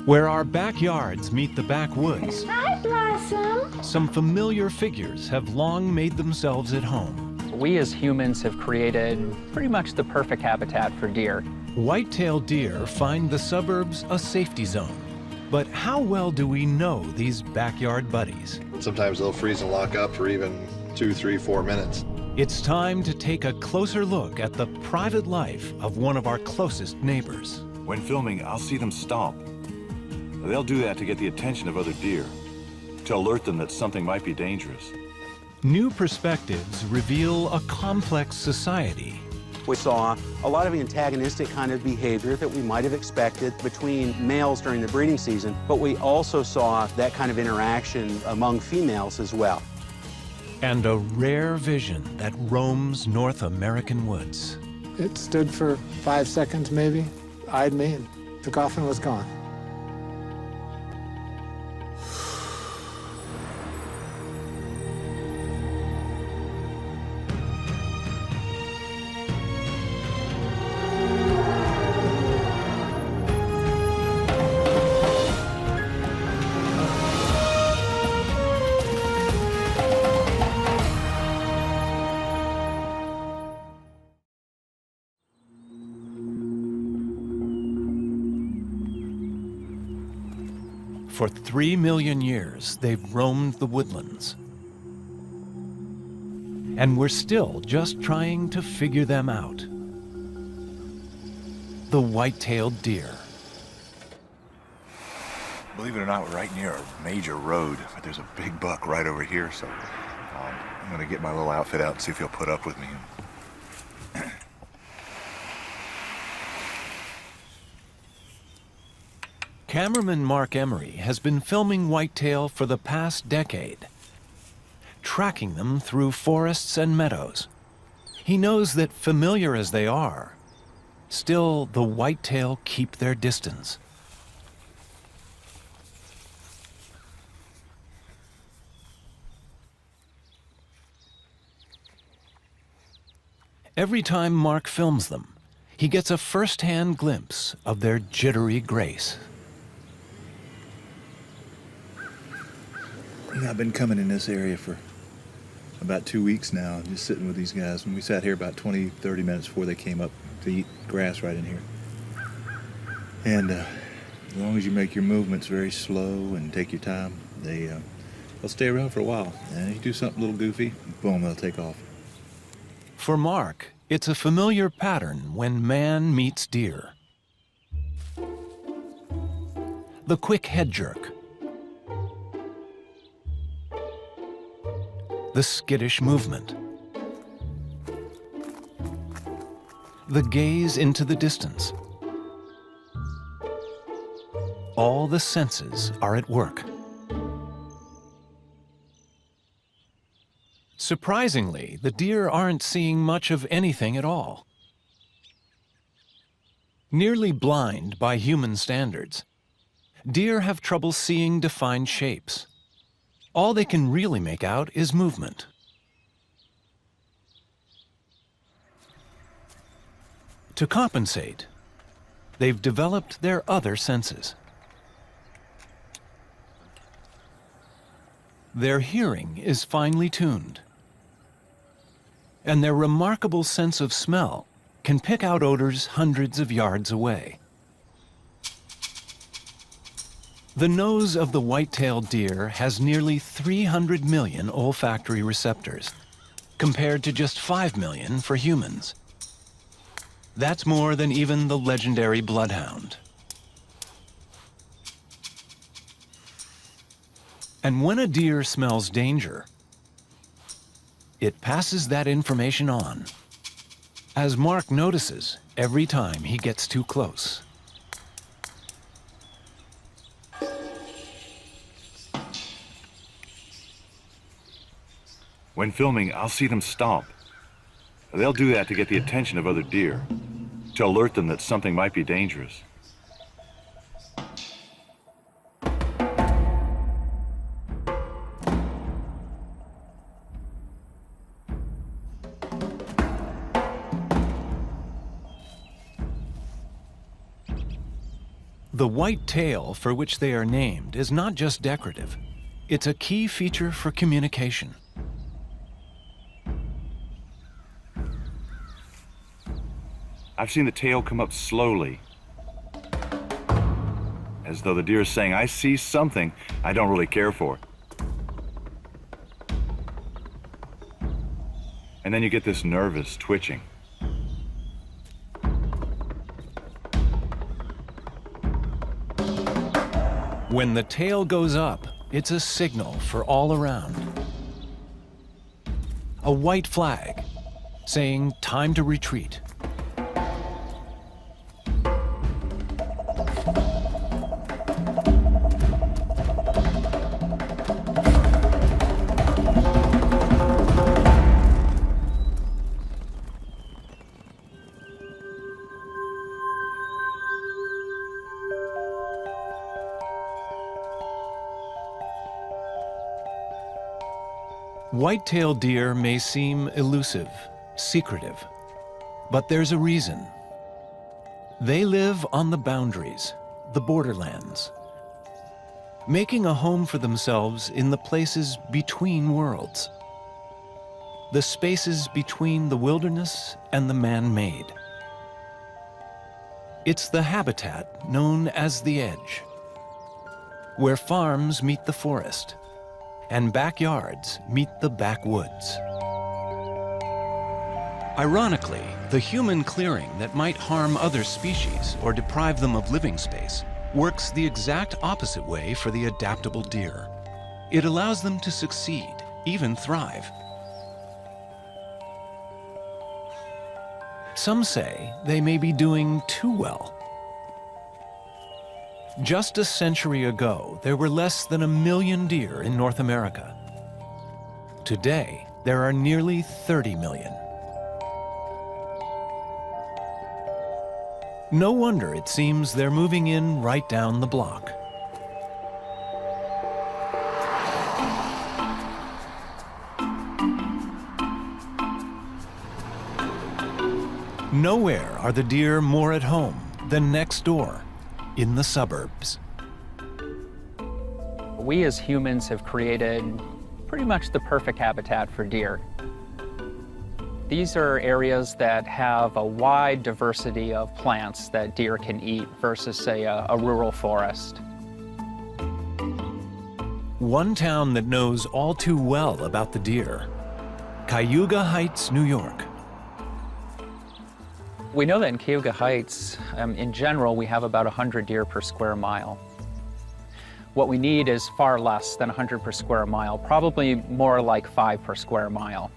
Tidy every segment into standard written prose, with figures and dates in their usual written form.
Where our backyards meet the backwoods, Hi, Blossom. some familiar figures have long made themselves at home. We as humans have created pretty much the perfect habitat for deer. White-tailed deer find the suburbs a safety zone. But how well do we know these backyard buddies? Sometimes they'll freeze and lock up for even 2, 3, 4 minutes. It's time to take a closer look at the private life of one of our closest neighbors. When filming, I'll see them stomp. They'll do that to get the attention of other deer, to alert them that something might be dangerous. New perspectives reveal a complex society. We saw a lot of antagonistic kind of behavior that we might have expected between males during the breeding season, but we also saw that kind of interaction among females as well. And a rare vision that roams North American woods. It stood for 5 seconds maybe, eyed me, and took off and was gone. For 3 million years, they've roamed the woodlands. And we're still just trying to figure them out. The white-tailed deer. Believe it or not, we're right near a major road, but there's a big buck right over here, so I'm gonna get my little outfit out and see if he'll put up with me. Cameraman Mark Emery has been filming whitetail for the past decade, tracking them through forests and meadows. He knows that, familiar as they are, still the whitetail keep their distance. Every time Mark films them, he gets a first-hand glimpse of their jittery grace. I've been coming in this area for about 2 weeks now, just sitting with these guys. And we sat here about 20, 30 minutes before they came up to eat grass right in here. And as long as you make your movements very slow and take your time, they'll stay around for a while. And if you do something a little goofy, boom, they'll take off. For Mark, it's a familiar pattern when man meets deer. The quick head jerk. The skittish movement. The gaze into the distance. All the senses are at work. Surprisingly, the deer aren't seeing much of anything at all. Nearly blind by human standards, deer have trouble seeing defined shapes. All they can really make out is movement. To compensate, they've developed their other senses. Their hearing is finely tuned, and their remarkable sense of smell can pick out odors hundreds of yards away. The nose of the white-tailed deer has nearly 300 million olfactory receptors, compared to just 5 million for humans. That's more than even the legendary bloodhound. And when a deer smells danger, it passes that information on, as Mark notices every time he gets too close. When filming, I'll see them stomp. They'll do that to get the attention of other deer, to alert them that something might be dangerous. The white tail for which they are named is not just decorative. It's a key feature for communication. I've seen the tail come up slowly, as though the deer is saying, I see something I don't really care for. And then you get this nervous twitching. When the tail goes up, it's a signal for all around. A white flag saying time to retreat. White-tailed deer may seem elusive, secretive, but there's a reason. They live on the boundaries, the borderlands, making a home for themselves in the places between worlds, the spaces between the wilderness and the man-made. It's the habitat known as the edge, where farms meet the forest, and backyards meet the backwoods. Ironically, the human clearing that might harm other species or deprive them of living space works the exact opposite way for the adaptable deer. It allows them to succeed, even thrive. Some say they may be doing too well. Just a century ago, there were less than 1 million deer in North America. Today, there are nearly 30 million. No wonder it seems they're moving in right down the block. Nowhere are the deer more at home than next door, in the suburbs. We as humans have created pretty much the perfect habitat for deer. These are areas that have a wide diversity of plants that deer can eat versus, say, a rural forest. One town that knows all too well about the deer, Cayuga Heights, New York. We know that in Cayuga Heights, in general, we have about 100 deer per square mile. What we need is far less than 100 per square mile, probably more like 5 per square mile.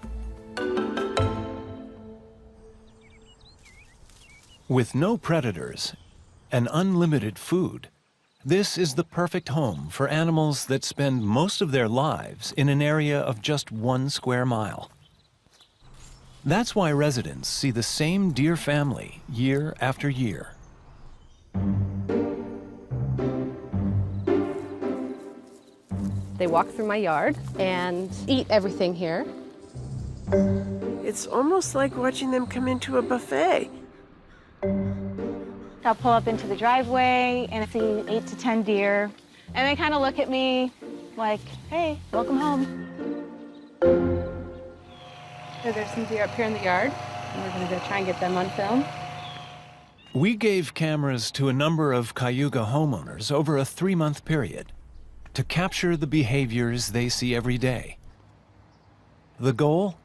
With no predators and unlimited food, this is the perfect home for animals that spend most of their lives in an area of just 1 square mile. That's why residents see the same deer family year after year. They walk through my yard and eat everything here. It's almost like watching them come into a buffet. I'll pull up into the driveway and I see 8 to 10 deer. And they kind of look at me like, hey, welcome home. So there's some deer up here in the yard, and we're gonna go try and get them on film. We gave cameras to a number of Cayuga homeowners over a 3-month period to capture the behaviors they see every day. The goal?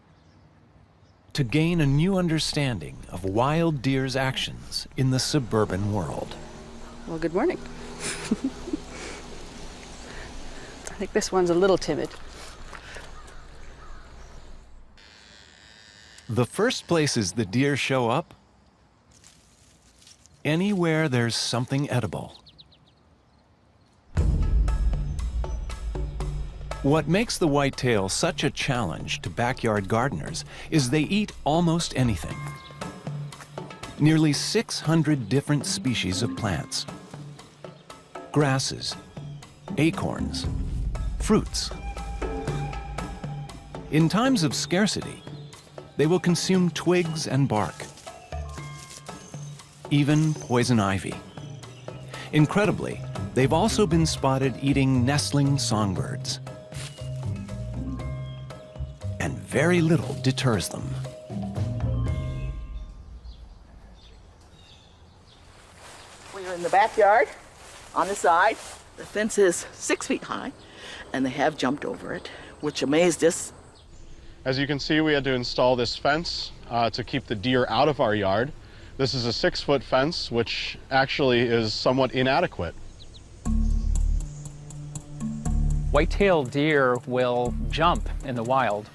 To gain a new understanding of wild deer's actions in the suburban world. Well, good morning. I think this one's a little timid. The first places the deer show up? Anywhere there's something edible. What makes the whitetail such a challenge to backyard gardeners is they eat almost anything. Nearly 600 different species of plants. Grasses, acorns, fruits. In times of scarcity, they will consume twigs and bark, even poison ivy. Incredibly, they've also been spotted eating nestling songbirds. And very little deters them. We're in the backyard, on the side. The fence is 6 feet high, and they have jumped over it, which amazed us. As you can see, we had to install this fence to keep the deer out of our yard. This is a 6-foot fence, which actually is somewhat inadequate. White-tailed deer will jump in the wild.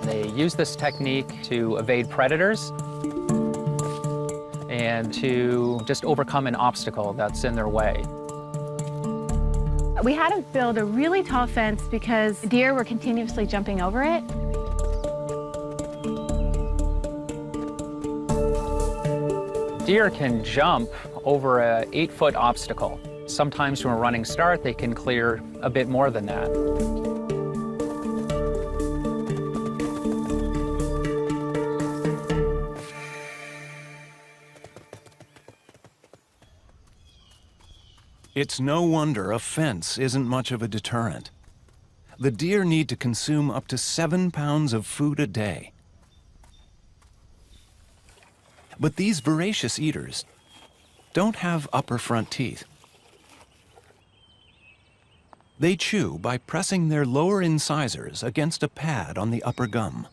They use this technique to evade predators and to just overcome an obstacle that's in their way. We had to build a really tall fence because deer were continuously jumping over it. Deer can jump over an 8-foot obstacle. Sometimes from a running start, they can clear a bit more than that. It's no wonder a fence isn't much of a deterrent. The deer need to consume up to 7 pounds of food a day. But these voracious eaters don't have upper front teeth. They chew by pressing their lower incisors against a pad on the upper gum.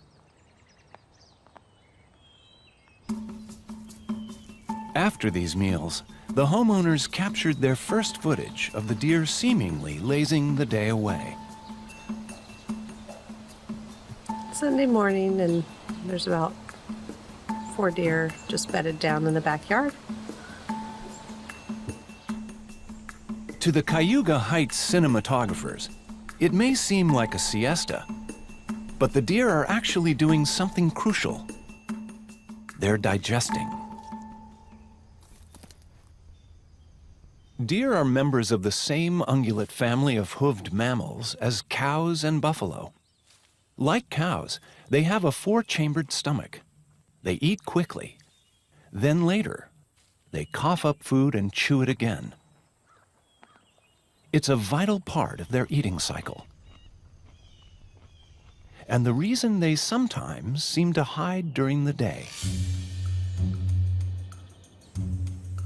After these meals, the homeowners captured their first footage of the deer seemingly lazing the day away. Sunday morning, and there's about 4 deer just bedded down in the backyard. To the Cayuga Heights cinematographers, it may seem like a siesta, but the deer are actually doing something crucial. They're digesting. Deer are members of the same ungulate family of hoofed mammals as cows and buffalo. Like cows, they have a 4-chambered stomach. They eat quickly. Then later, they cough up food and chew it again. It's a vital part of their eating cycle. And the reason they sometimes seem to hide during the day.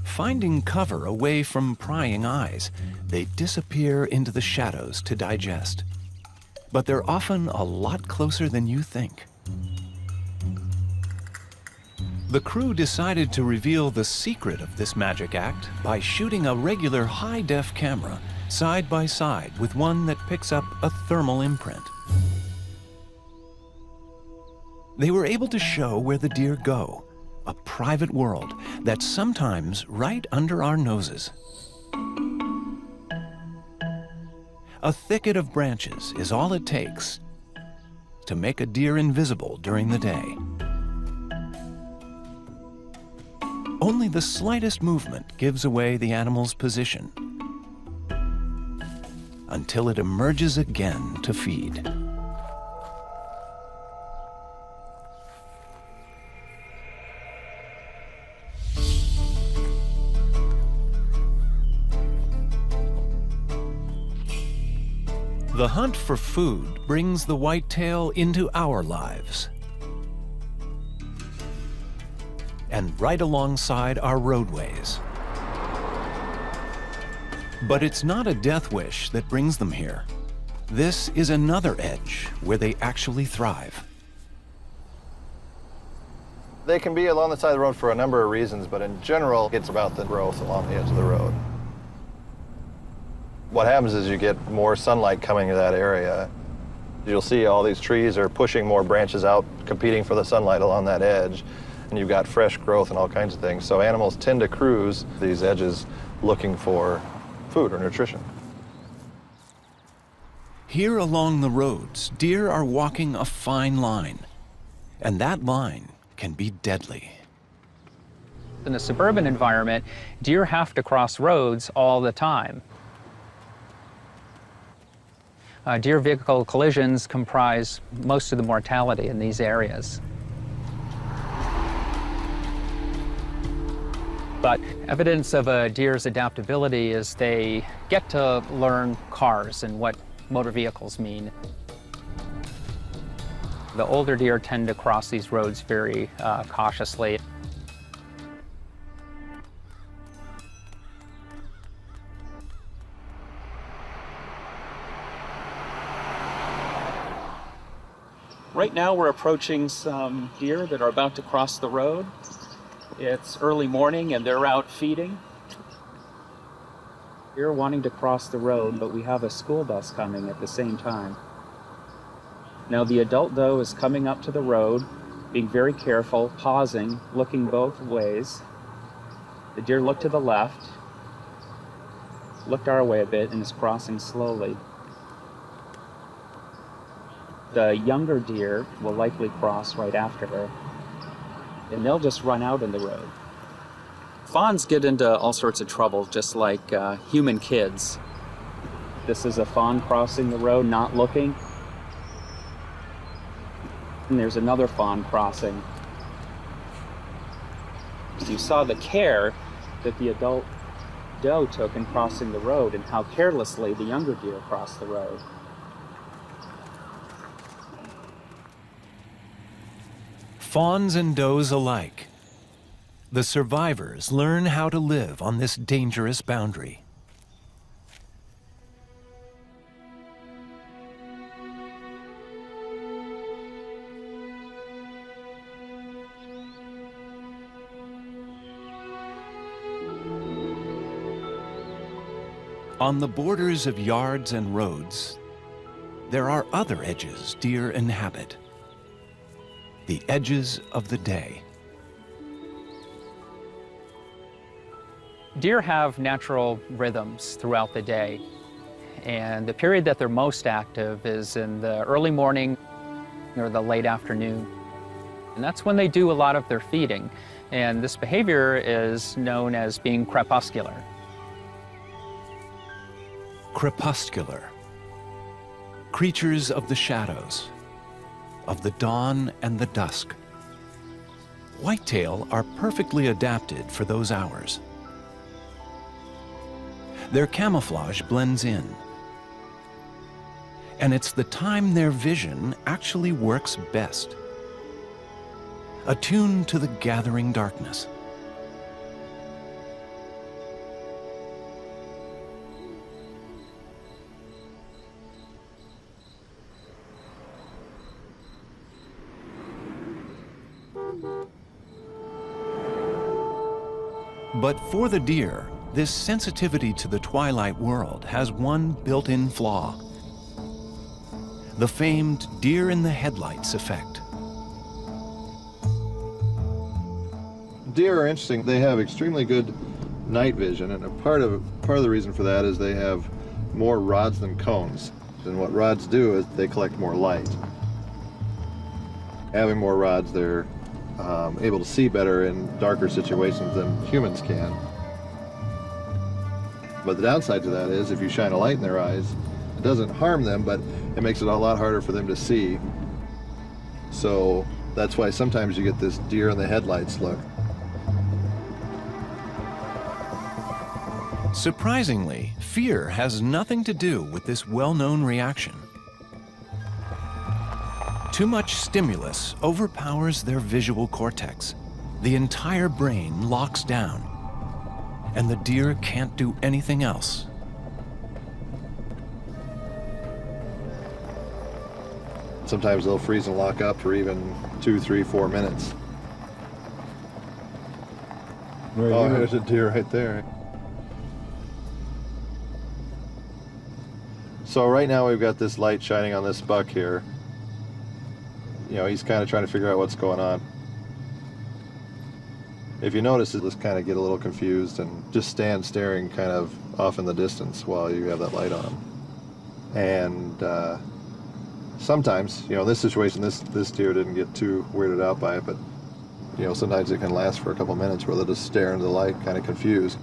Finding cover away from prying eyes, they disappear into the shadows to digest. But they're often a lot closer than you think. The crew decided to reveal the secret of this magic act by shooting a regular high-def camera side by side with one that picks up a thermal imprint. They were able to show where the deer go, a private world that's sometimes right under our noses. A thicket of branches is all it takes to make a deer invisible during the day. Only the slightest movement gives away the animal's position until it emerges again to feed. The hunt for food brings the whitetail into our lives and right alongside our roadways. But it's not a death wish that brings them here. This is another edge where they actually thrive. They can be along the side of the road for a number of reasons, but in general, it's about the growth along the edge of the road. What happens is you get more sunlight coming to that area. You'll see all these trees are pushing more branches out, competing for the sunlight along that edge, and you've got fresh growth and all kinds of things. So animals tend to cruise these edges looking for food or nutrition. Here along the roads, deer are walking a fine line, and that line can be deadly. In a suburban environment, deer have to cross roads all the time. Deer vehicle collisions comprise most of the mortality in these areas. But evidence of a deer's adaptability is they get to learn cars and what motor vehicles mean. The older deer tend to cross these roads very cautiously. Right now we're approaching some deer that are about to cross the road. It's early morning and they're out feeding. Deer wanting to cross the road, but we have a school bus coming at the same time. Now the adult doe is coming up to the road, being very careful, pausing, looking both ways. The deer looked to the left, looked our way a bit, and is crossing slowly. The younger deer will likely cross right after her, and they'll just run out in the road. Fawns get into all sorts of trouble, just like human kids. This is a fawn crossing the road, not looking. And there's another fawn crossing. So you saw the care that the adult doe took in crossing the road and how carelessly the younger deer crossed the road. Fawns and does alike. The survivors learn how to live on this dangerous boundary. On the borders of yards and roads, there are other edges deer inhabit. The edges of the day. Deer have natural rhythms throughout the day, and the period that they're most active is in the early morning or the late afternoon. And that's when they do a lot of their feeding, and this behavior is known as being crepuscular. Crepuscular. Creatures of the shadows, of the dawn and the dusk. Whitetail are perfectly adapted for those hours. Their camouflage blends in, and it's the time their vision actually works best. Attuned to the gathering darkness. But for the deer, this sensitivity to the twilight world has one built-in flaw. The famed deer in the headlights effect. Deer are interesting. They have extremely good night vision, and a part of the reason for that is they have more rods than cones. And what rods do is they collect more light. Having more rods, they're able to see better in darker situations than humans can. But the downside to that is if you shine a light in their eyes, it doesn't harm them, but it makes it a lot harder for them to see. So that's why sometimes you get this deer in the headlights look. Surprisingly, fear has nothing to do with this well-known reaction. Too much stimulus overpowers their visual cortex. The entire brain locks down, and the deer can't do anything else. Sometimes they'll freeze and lock up for even 2, 3, 4 minutes. Oh, there's a deer right there. So right now we've got this light shining on this buck here. You know, he's kind of trying to figure out what's going on. If you notice, he'll just kind of get a little confused and just stand staring kind of off in the distance while you have that light on. And sometimes, you know, in this situation, this deer didn't get too weirded out by it, but, you know, sometimes it can last for a couple minutes where they'll just stare into the light, kind of confused.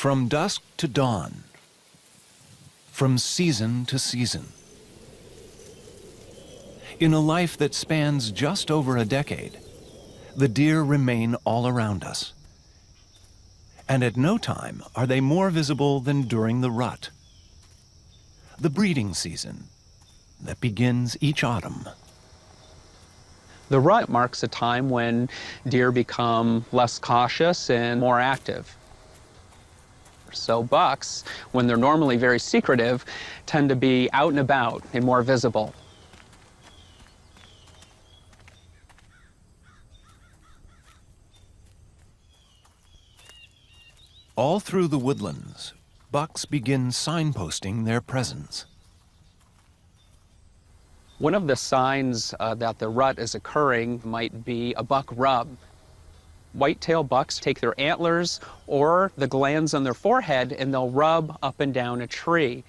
From dusk to dawn, from season to season. In a life that spans just over a decade, the deer remain all around us. And at no time are they more visible than during the rut, the breeding season that begins each autumn. The rut marks a time when deer become less cautious and more active. So bucks, when they're normally very secretive, tend to be out and about and more visible. All through the woodlands, bucks begin signposting their presence. One of the signs that the rut is occurring might be a buck rub. White-tailed bucks take their antlers or the glands on their forehead and they'll rub up and down a tree.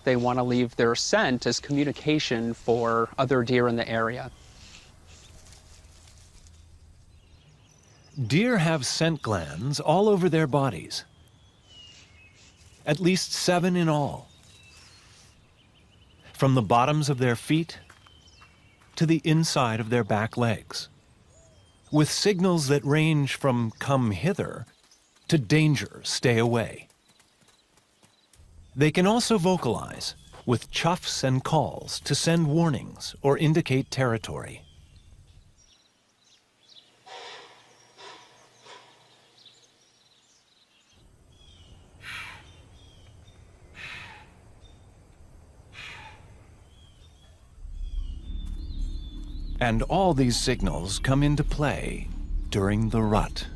They want to leave their scent as communication for other deer in the area. Deer have scent glands all over their bodies, at least 7 in all. From the bottoms of their feet to the inside of their back legs, with signals that range from "come hither" to "danger, stay away." They can also vocalize with chuffs and calls to send warnings or indicate territory. And all these signals come into play during the rut.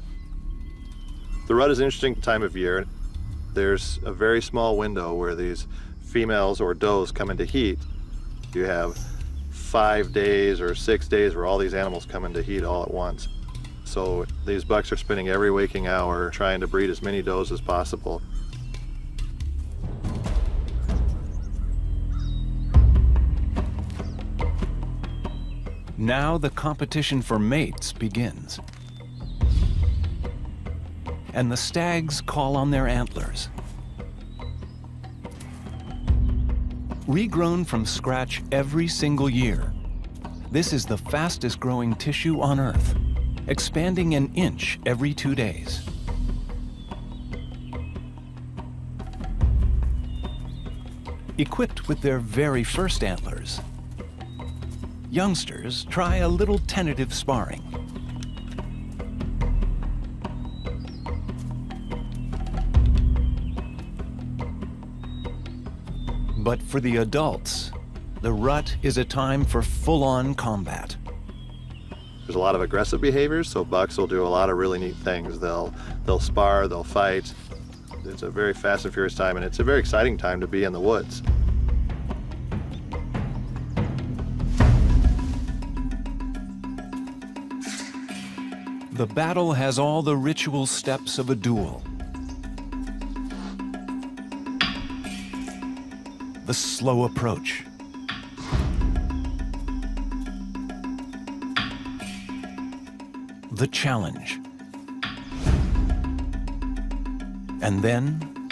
The rut is an interesting time of year. There's a very small window where these females or does come into heat. You have 5 days or 6 days where all these animals come into heat all at once. So these bucks are spending every waking hour trying to breed as many does as possible. Now the competition for mates begins. And the stags call on their antlers. Regrown from scratch every single year, this is the fastest growing tissue on Earth, expanding an inch every 2 days. Equipped with their very first antlers, youngsters try a little tentative sparring. But for the adults, the rut is a time for full-on combat. There's a lot of aggressive behaviors, so bucks will do a lot of really neat things. They'll spar, they'll fight. It's a very fast and furious time, and it's a very exciting time to be in the woods. The battle has all the ritual steps of a duel. The slow approach. The challenge. And then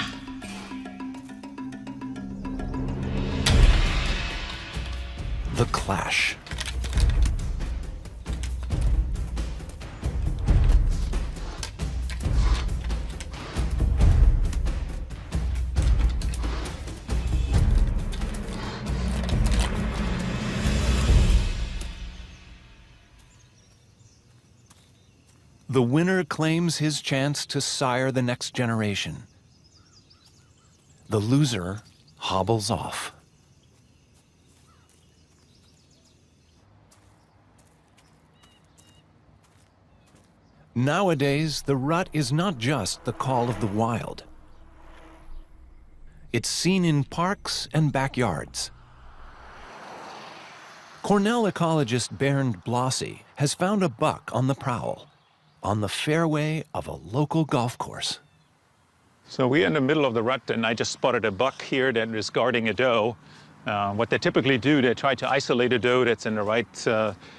the clash. The winner claims his chance to sire the next generation. The loser hobbles off. Nowadays, the rut is not just the call of the wild. It's seen in parks and backyards. Cornell ecologist Bernd Blossy has found a buck on the prowl, on the fairway of a local golf course. So we're in the middle of the rut, and I just spotted a buck here that is guarding a doe. What they typically do, they try to isolate a doe that's in the right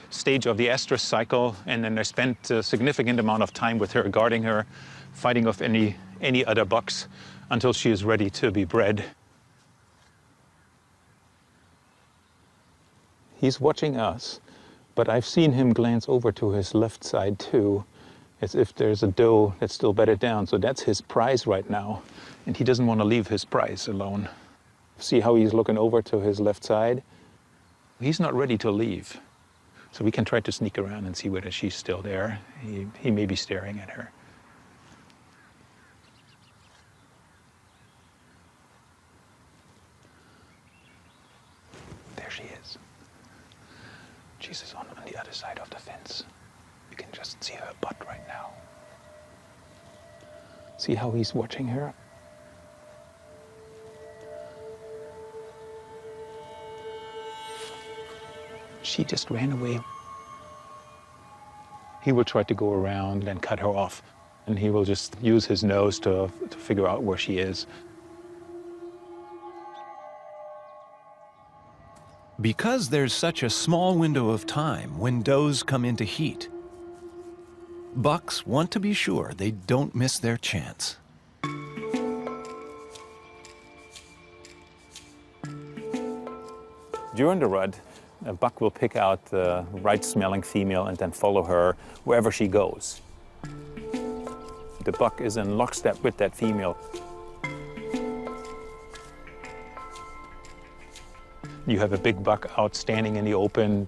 stage of the estrus cycle, and then they spend a significant amount of time with her, guarding her fighting off any other bucks until she is ready to be bred. He's watching us, but I've seen him glance over to his left side too, as if there's a doe that's still bedded down. So that's his prize right now, and he doesn't want to leave his prize alone. See how he's looking over to his left side? He's not ready to leave. So we can try to sneak around and see whether she's still there. He may be staring at her. There she is. She's on the other side of the fence. You can just see her butt right now. See how he's watching her? She just ran away. He will try to go around and cut her off, and he will just use his nose to figure out where she is. Because there's such a small window of time when does come into heat, bucks want to be sure they don't miss their chance. During the rut, a buck will pick out the right-smelling female and then follow her wherever she goes. The buck is in lockstep with that female. You have a big buck out standing in the open.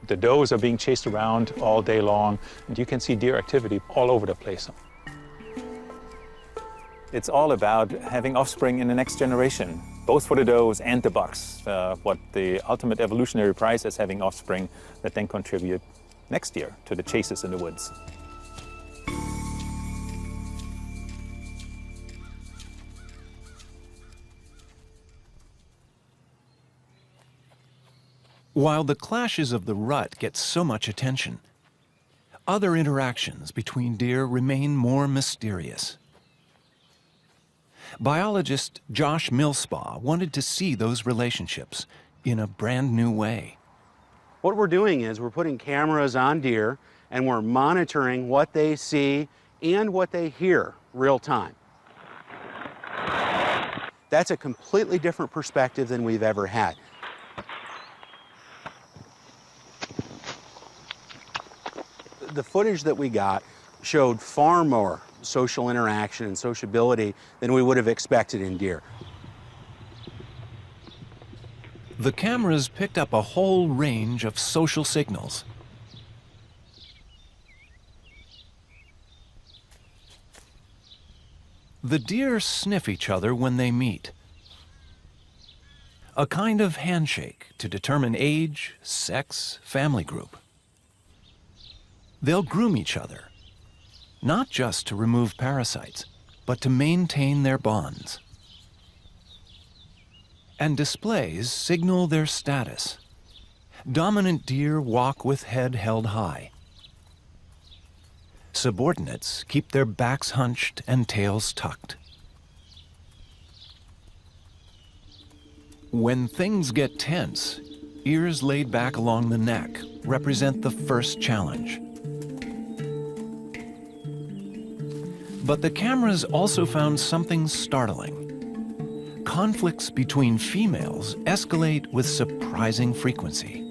The does are being chased around all day long, and you can see deer activity all over the place. It's all about having offspring in the next generation, both for the does and the bucks. What the ultimate evolutionary prize is having offspring that then contribute next year to the chases in the woods. While the clashes of the rut get so much attention, other interactions between deer remain more mysterious. Biologist Josh Millspaugh wanted to see those relationships in a brand new way. What we're doing is we're putting cameras on deer and we're monitoring what they see and what they hear real time. That's a completely different perspective than we've ever had. The footage that we got showed far more social interaction and sociability than we would have expected in deer. The cameras picked up a whole range of social signals. The deer sniff each other when they meet. A kind of handshake to determine age, sex, family group. They'll groom each other, not just to remove parasites, but to maintain their bonds. And displays signal their status. Dominant deer walk with head held high. Subordinates keep their backs hunched and tails tucked. When things get tense, ears laid back along the neck represent the first challenge. But the cameras also found something startling. Conflicts between females escalate with surprising frequency.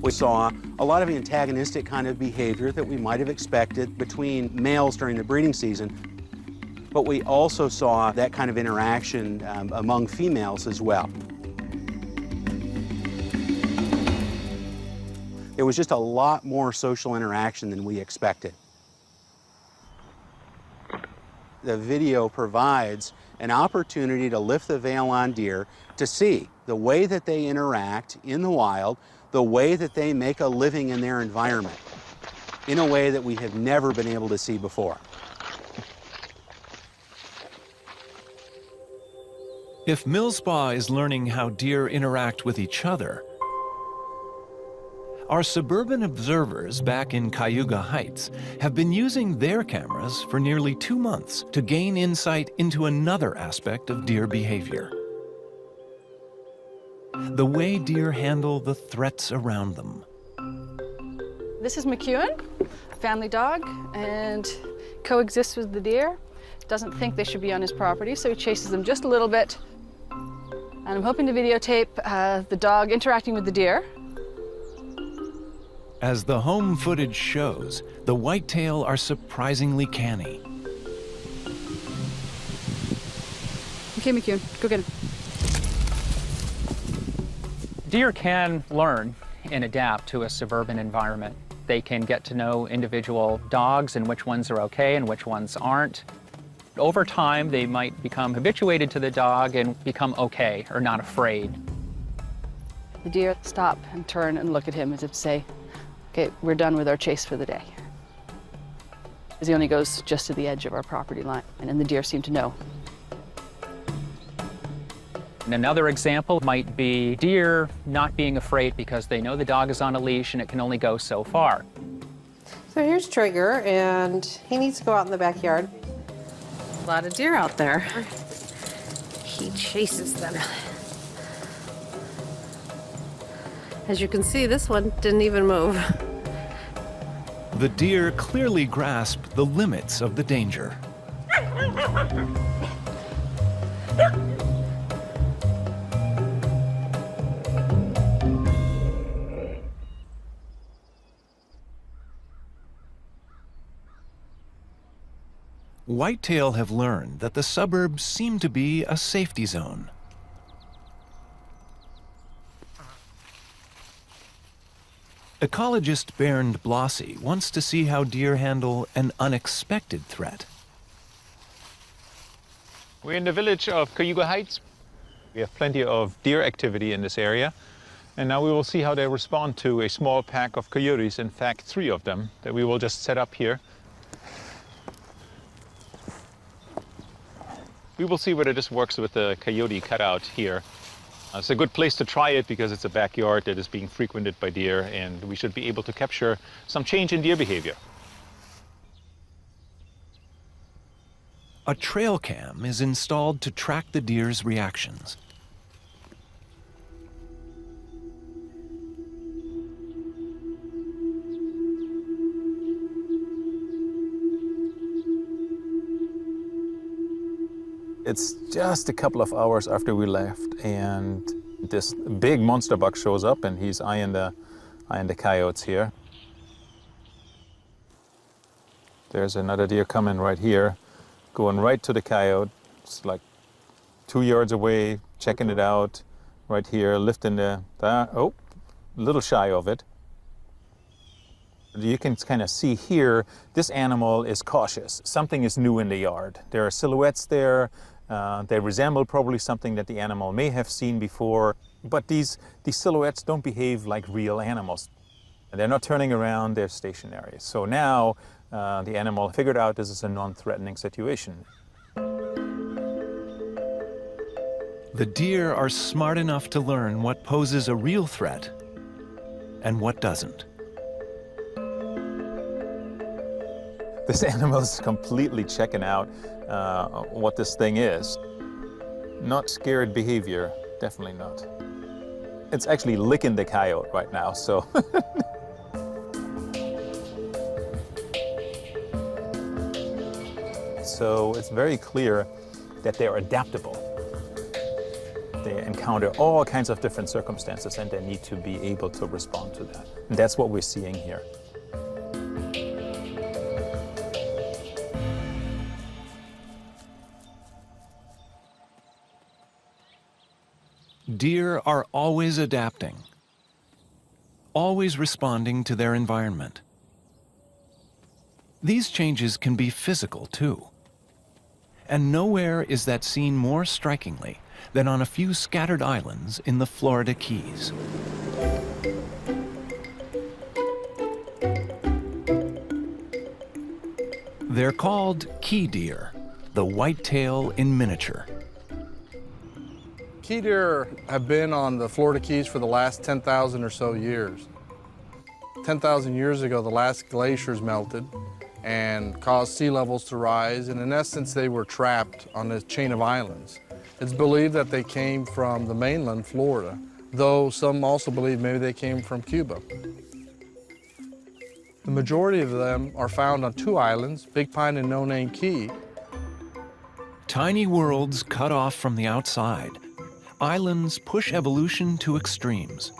We saw a lot of antagonistic kind of behavior that we might have expected between males during the breeding season. But we also saw that kind of interaction among females as well. There was just a lot more social interaction than we expected. The video provides an opportunity to lift the veil on deer to see the way that they interact in the wild, the way that they make a living in their environment, in a way that we have never been able to see before. If Millspaugh is learning how deer interact with each other, Our suburban observers back in Cayuga Heights have been using their cameras for nearly 2 months to gain insight into another aspect of deer behavior: the way deer handle the threats around them. This is McEwen, a family dog, and coexists with the deer. Doesn't think they should be on his property, so he chases them just a little bit. And I'm hoping to videotape the dog interacting with the deer. As the home footage shows, the whitetail are surprisingly canny. Okay, McEwen, go get him. Deer can learn and adapt to a suburban environment. They can get to know individual dogs and which ones are okay and which ones aren't. Over time, they might become habituated to the dog and become okay or not afraid. The deer stop and turn and look at him as if to say, okay, we're done with our chase for the day. As he only goes just to the edge of our property line, and the deer seem to know. And another example might be deer not being afraid because they know the dog is on a leash and it can only go so far. So here's Trigger, and he needs to go out in the backyard. A lot of deer out there. He chases them. As you can see, this one didn't even move. The deer clearly grasp the limits of the danger. Whitetail have learned that the suburbs seem to be a safety zone. Ecologist Bernd Blossy wants to see how deer handle an unexpected threat. We're in the village of Cayuga Heights. We have plenty of deer activity in this area. And now we will see how they respond to a small pack of coyotes, in fact 3 of them, that we will just set up here. We will see whether this works with the coyote cutout here. It's a good place to try it because it's a backyard that is being frequented by deer, and we should be able to capture some change in deer behavior. A trail cam is installed to track the deer's reactions. It's just a couple of hours after we left, and this big monster buck shows up, and he's eyeing the coyotes here. There's another deer coming right here, going right to the coyote. It's like 2 yards away, checking it out, right here, lifting oh, a little shy of it. You can kind of see here, this animal is cautious. Something is new in the yard. There are silhouettes there. They resemble probably something that the animal may have seen before, but these silhouettes don't behave like real animals. They're not turning around, they're stationary. So now the animal figured out this is a non-threatening situation. The deer are smart enough to learn what poses a real threat and what doesn't. This animal is completely checking out what this thing is. Not scared behavior, definitely not. It's actually licking the coyote right now, so. So it's very clear that they're adaptable. They encounter all kinds of different circumstances and they need to be able to respond to that. And that's what we're seeing here. Deer are always adapting, always responding to their environment. These changes can be physical too. And nowhere is that seen more strikingly than on a few scattered islands in the Florida Keys. They're called key deer, the whitetail in miniature. Key deer have been on the Florida Keys for the last 10,000 or so years. 10,000 years ago, the last glaciers melted and caused sea levels to rise, and in essence, they were trapped on a chain of islands. It's believed that they came from the mainland, Florida, though some also believe maybe they came from Cuba. The majority of them are found on 2 islands, Big Pine and No Name Key. Tiny worlds cut off from the outside, islands push evolution to extremes.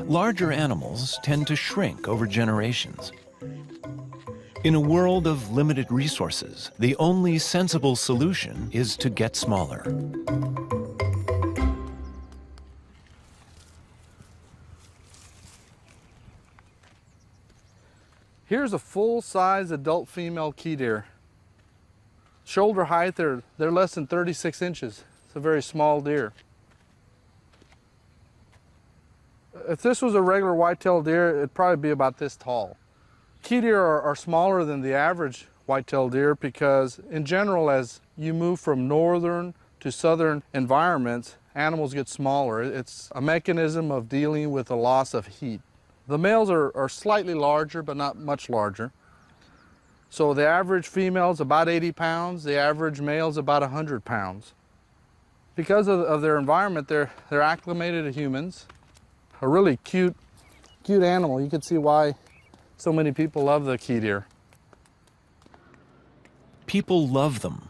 Larger animals tend to shrink over generations. In a world of limited resources, the only sensible solution is to get smaller. Here's a full-size adult female key deer. Shoulder height, they're less than 36 inches. It's a very small deer. If this was a regular white-tailed deer, it'd probably be about this tall. Key deer are smaller than the average white-tailed deer because, in general, as you move from northern to southern environments, animals get smaller. It's a mechanism of dealing with the loss of heat. The males are slightly larger, but not much larger. So the average female's about 80 pounds, the average male's about 100 pounds. Because of their environment, they're acclimated to humans. A really cute animal. You can see why so many people love the key deer. People love them,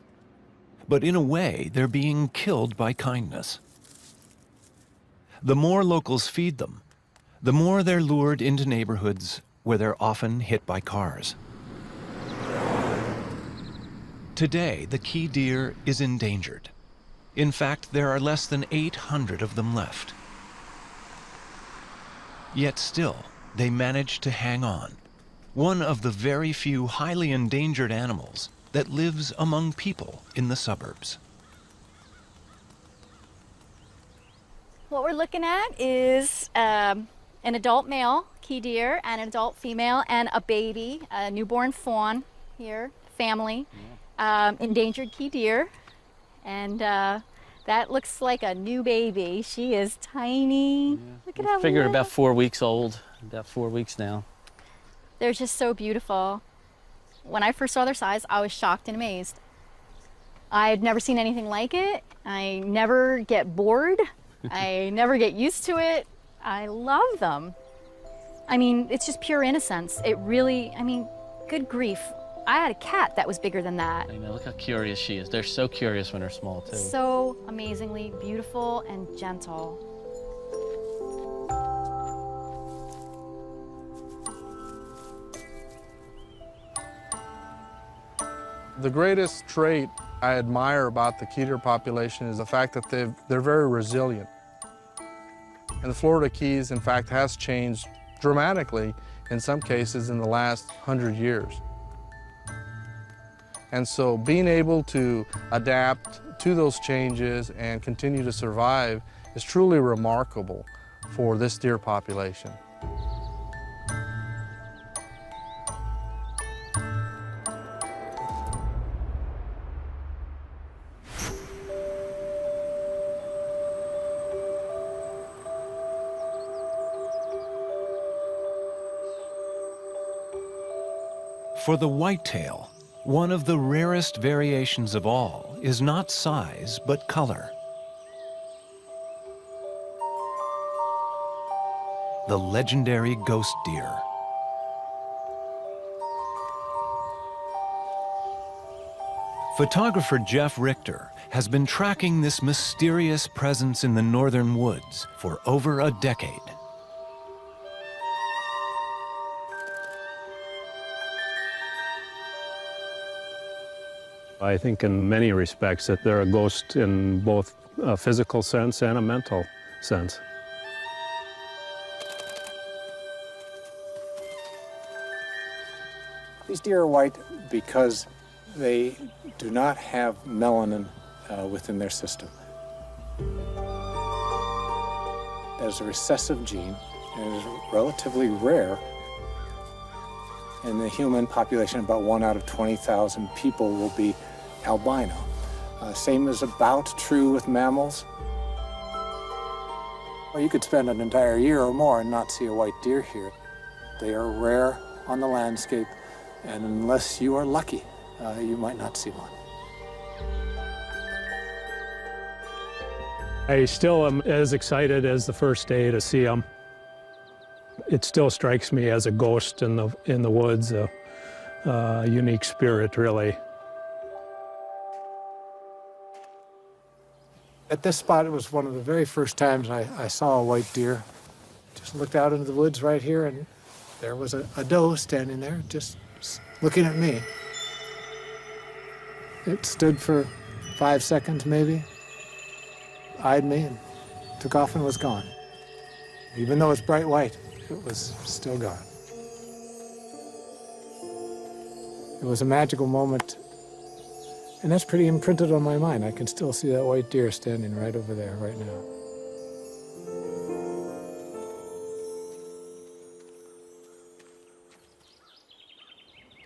but in a way, they're being killed by kindness. The more locals feed them, the more they're lured into neighborhoods where they're often hit by cars. Today, the key deer is endangered. In fact, there are less than 800 of them left. Yet still, they manage to hang on. One of the very few highly endangered animals that lives among people in the suburbs. What we're looking at is an adult male key deer and an adult female and a baby, a newborn fawn here, family, endangered key deer. And that looks like a new baby. She is tiny. Look at how Figured little. about 4 weeks old, about 4 weeks now. They're just so beautiful. When I first saw their size, I was shocked and amazed. I'd never seen anything like it. I never get bored. I never get used to it. I love them. I mean, it's just pure innocence. It really, I mean, good grief. I had a cat that was bigger than that. I know, look how curious she is. They're so curious when they're small, too. So amazingly beautiful and gentle. The greatest trait I admire about the key deer population is the fact that they're very resilient. And the Florida Keys, in fact, has changed dramatically in some cases in the last 100 years. And so being able to adapt to those changes and continue to survive is truly remarkable for this deer population. For the whitetail, one of the rarest variations of all is not size, but color. The legendary ghost deer. Photographer Jeff Richter has been tracking this mysterious presence in the northern woods for over a decade. I think in many respects that they're a ghost in both a physical sense and a mental sense. These deer are white because they do not have melanin within their system. That is a recessive gene, and it is relatively rare. In the human population, about 1 out of 20,000 people will be albino. Same is about true with mammals. Well, you could spend an entire year or more and not see a white deer here. They are rare on the landscape, and unless you are lucky, you might not see one. I still am as excited as the first day to see them. It still strikes me as a ghost in the woods, a unique spirit, really. At this spot, it was one of the very first times I saw a white deer. Just looked out into the woods right here, and there was a doe standing there, just looking at me. It stood for 5 seconds, maybe, eyed me, and took off and was gone. Even though it's bright white, it was still gone. It was a magical moment, and that's pretty imprinted on my mind. I can still see that white deer standing right over there right now.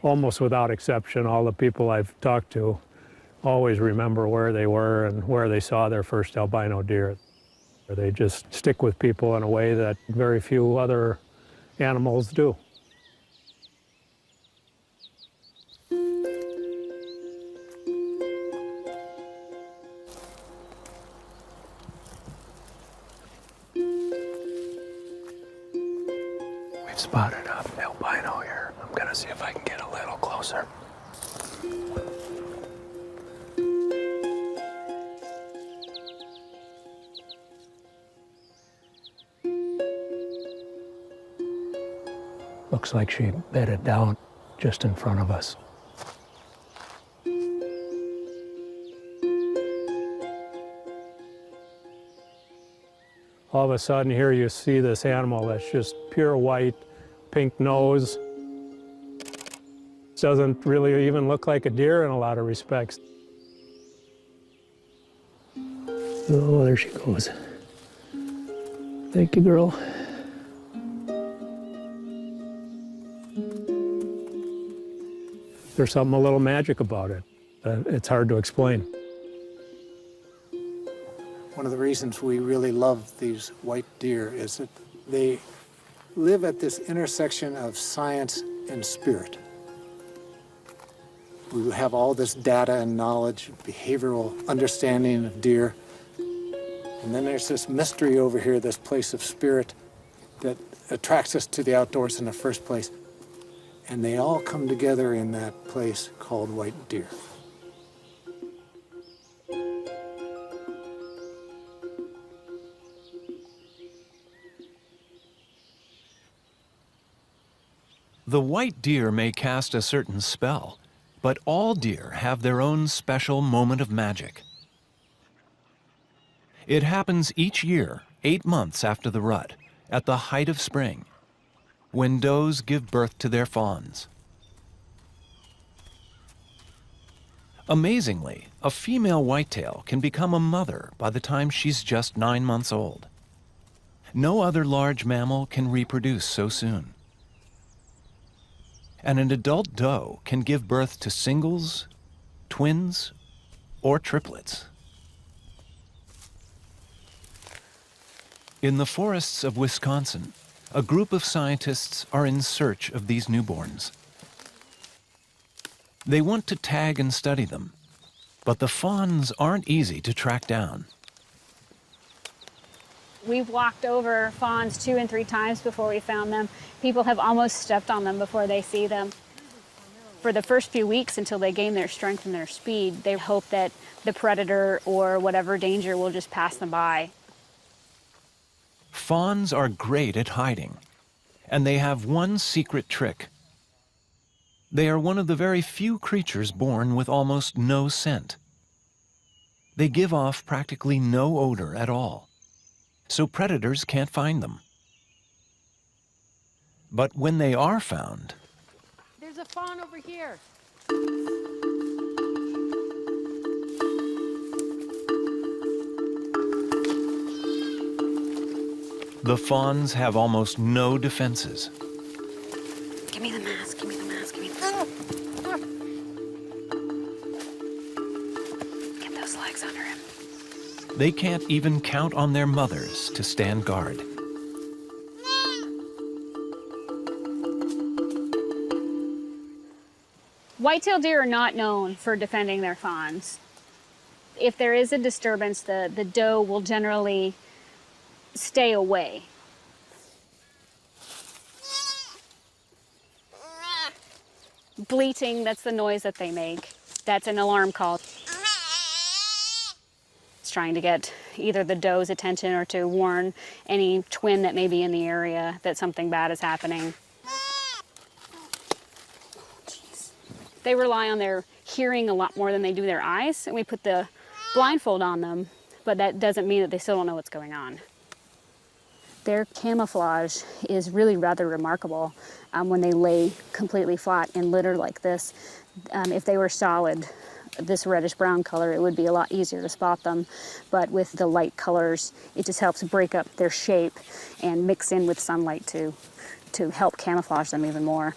Almost without exception, all the people I've talked to always remember where they were and where they saw their first albino deer. They just stick with people in a way that very few other animals do. We've spotted an albino here. I'm gonna see if I can get a little closer. Looks like she bedded down just in front of us. All of a sudden here you see this animal that's just pure white, pink nose. Doesn't really even look like a deer in a lot of respects. Oh, there she goes. Thank you, girl. There's something a little magic about it. It's hard to explain. One of the reasons we really love these white deer is that they live at this intersection of science and spirit. We have all this data and knowledge, behavioral understanding of deer. And then there's this mystery over here, this place of spirit that attracts us to the outdoors in the first place. And they all come together in that place called white deer. The white deer may cast a certain spell, but all deer have their own special moment of magic. It happens each year, 8 months after the rut, at the height of spring, when does give birth to their fawns. Amazingly, a female whitetail can become a mother by the time she's just 9 months old. No other large mammal can reproduce so soon. And an adult doe can give birth to singles, twins, or triplets. In the forests of Wisconsin, a group of scientists are in search of these newborns. They want to tag and study them, but the fawns aren't easy to track down. We've walked over fawns 2 and 3 times before we found them. People have almost stepped on them before they see them. For the first few weeks until they gain their strength and their speed, they hope that the predator or whatever danger will just pass them by. Fawns are great at hiding, and they have one secret trick. They are one of the very few creatures born with almost no scent. They give off practically no odor at all, so predators can't find them. But when they are found... There's a fawn over here. The fawns have almost no defenses. Give me the mask, give me the mask, give me the mask. Get those legs under him. They can't even count on their mothers to stand guard. White-tailed deer are not known for defending their fawns. If there is a disturbance, the doe will generally stay away. Bleating, that's the noise that they make. That's an alarm call. It's trying to get either the doe's attention or to warn any twin that may be in the area that something bad is happening. They rely on their hearing a lot more than they do their eyes, and we put the blindfold on them, but that doesn't mean that they still don't know what's going on. Their camouflage is really rather remarkable when they lay completely flat in litter like this. If they were solid, this reddish-brown color, it would be a lot easier to spot them. But with the light colors, it just helps break up their shape and mix in with sunlight to help camouflage them even more.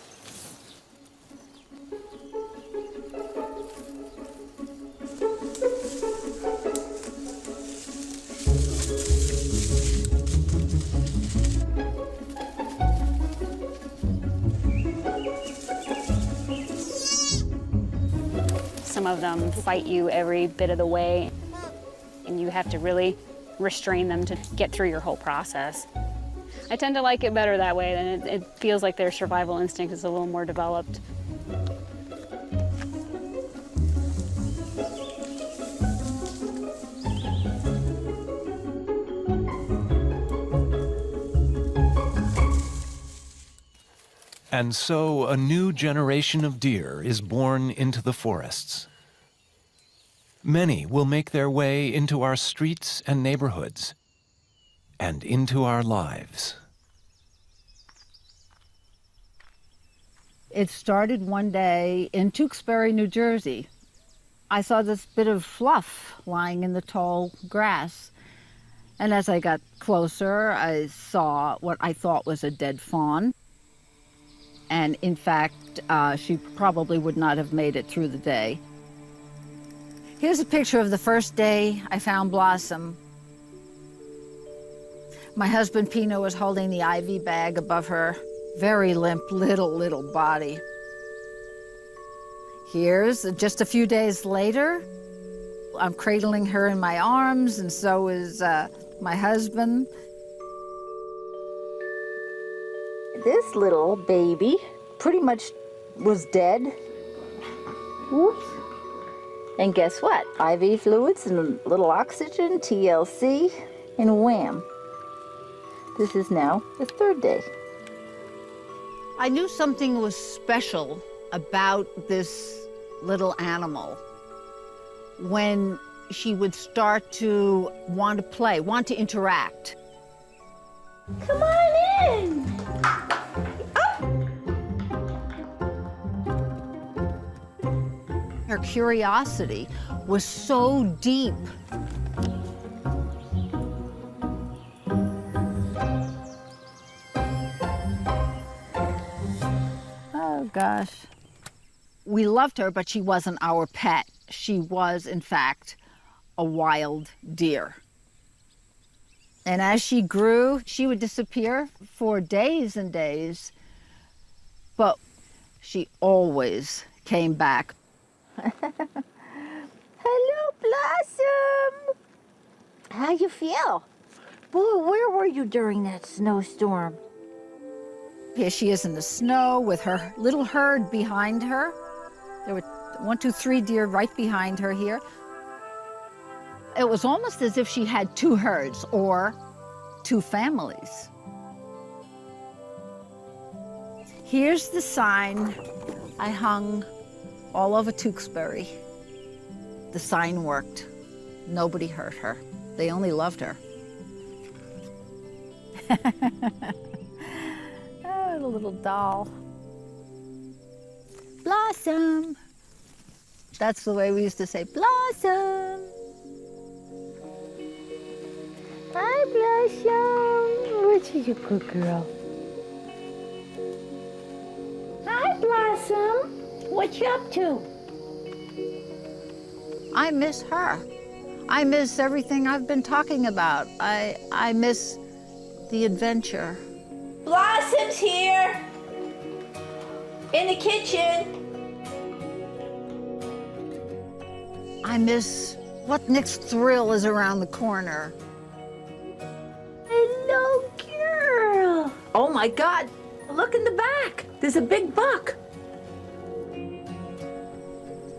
Some of them fight you every bit of the way, and you have to really restrain them to get through your whole process. I tend to like it better that way, and it feels like their survival instinct is a little more developed. And so a new generation of deer is born into the forests. Many will make their way into our streets and neighborhoods, and into our lives. It started one day in Tewksbury, New Jersey. I saw this bit of fluff lying in the tall grass. And as I got closer, I saw what I thought was a dead fawn. And in fact, she probably would not have made it through the day. Here's a picture of the first day I found Blossom. My husband, Pino, was holding the IV bag above her very limp little body. Here's just a few days later. I'm cradling her in my arms, and so is my husband. This little baby pretty much was dead. Whoops. And guess what? IV fluids and a little oxygen, TLC, and wham. This is now the third day. I knew something was special about this little animal when she would start to want to play, want to interact. Come on in. Her curiosity was so deep. Oh, gosh. We loved her, but she wasn't our pet. She was, in fact, a wild deer. And as she grew, she would disappear for days and days, but she always came back. Hello, Blossom. How you feel? Boy, where were you during that snowstorm? Here she is in the snow with her little herd behind her. There were 1, 2, 3 deer right behind her here. It was almost as if she had 2 herds or 2 families. Here's the sign I hung all over Tewksbury. The sign worked. Nobody hurt her. They only loved her. Oh, the little doll. Blossom. That's the way we used to say, Blossom. Hi, Blossom. What is your good girl? Hi, Blossom. What you up to? I miss her. I miss everything I've been talking about. I miss the adventure. Blossom's here in the kitchen. I miss what next thrill is around the corner. Hello, girl. Oh my God, look in the back. There's a big buck.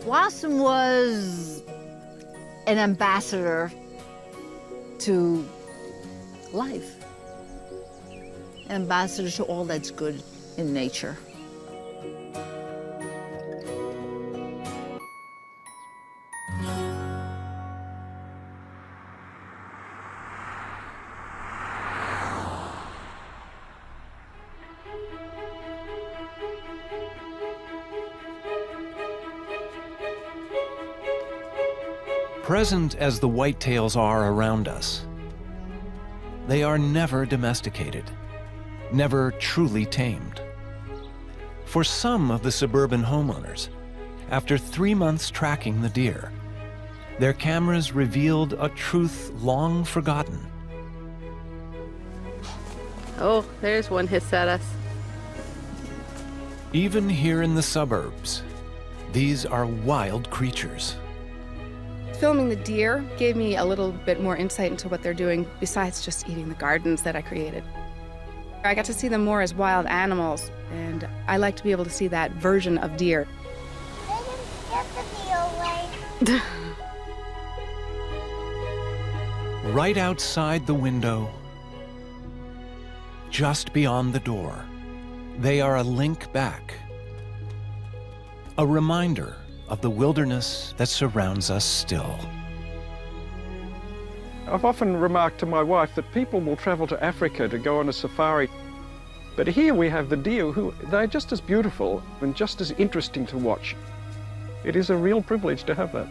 Blossom was an ambassador to life, an ambassador to all that's good in nature. Present as the whitetails are around us, they are never domesticated, never truly tamed. For some of the suburban homeowners, after 3 months tracking the deer, their cameras revealed a truth long forgotten. Oh, there's one hiss at us. Even here in the suburbs, these are wild creatures. Filming the deer gave me a little bit more insight into what they're doing besides just eating the gardens that I created. I got to see them more as wild animals, and I like to be able to see that version of deer. Right outside the window, just beyond the door, they are a link back. A reminder of the wilderness that surrounds us still. I've often remarked to my wife that people will travel to Africa to go on a safari, but here we have the deer who, they're just as beautiful and just as interesting to watch. It is a real privilege to have that.